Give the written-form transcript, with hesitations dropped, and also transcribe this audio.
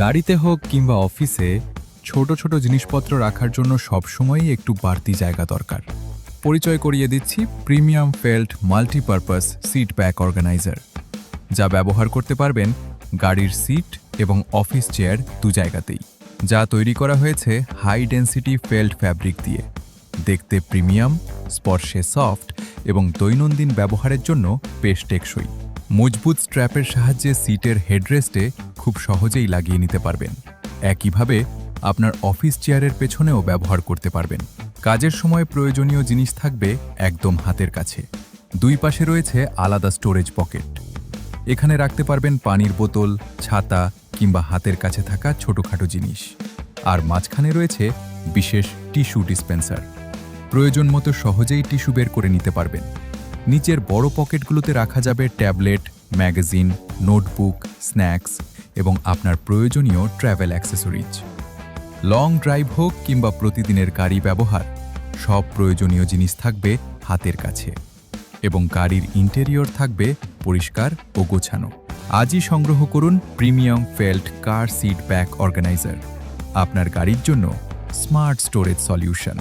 গাড়িতে হোক কিংবা অফিসে ছোট ছোট জিনিসপত্র রাখার জন্য সবসময়ই একটু বাড়তি জায়গা দরকার। পরিচয় করিয়ে দিচ্ছি premium felt multipurpose seat back organiser, যা ব্যবহার করতে পারবেন গাড়ির সিট এবং অফিস চেয়ার দু জায়গাতেই। যা তৈরি করা হয়েছে হাই ডেনসিটি ফেল্ট ফ্যাব্রিক দিয়ে। দেখতে প্রিমিয়াম, স্পর্শে সফট এবং দৈনন্দিন ব্যবহারের জন্য বেশ টেকসই। মজবুত স্ট্র্যাপের সাহায্যে সিটের হেডরেস্টে খুব সহজেই লাগিয়ে নিতে পারবেন। একইভাবে আপনার অফিস চেয়ারের পেছনেও ব্যবহার করতে পারবেন। কাজের সময় প্রয়োজনীয় জিনিস থাকবে একদম হাতের কাছে। দুই পাশে রয়েছে আলাদা স্টোরেজ পকেট। এখানে রাখতে পারবেন পানির বোতল, ছাতা কিংবা হাতের কাছে থাকা ছোটখাটো জিনিস। আর মাঝখানে রয়েছে বিশেষ টিস্যু ডিসপেন্সার। প্রয়োজন মতো সহজেই টিস্যু বের করে নিতে পারবেন। নিচের বড় পকেটগুলোতে রাখা যাবে ট্যাবলেট, ম্যাগাজিন, নোটবুক, স্ন্যাক্স এবং আপনার প্রয়োজনীয় ট্র্যাভেল অ্যাক্সেসরিজ। লং ড্রাইভ হোক কিংবা প্রতিদিনের গাড়ি ব্যবহার, সব প্রয়োজনীয় জিনিস থাকবে হাতের কাছে এবং গাড়ির ইন্টেরিয়র থাকবে পরিষ্কার ও গোছানো। আজই সংগ্রহ করুন premium felt car seat back organiser, আপনার গাড়ির জন্য স্মার্ট স্টোরেজ সলিউশন।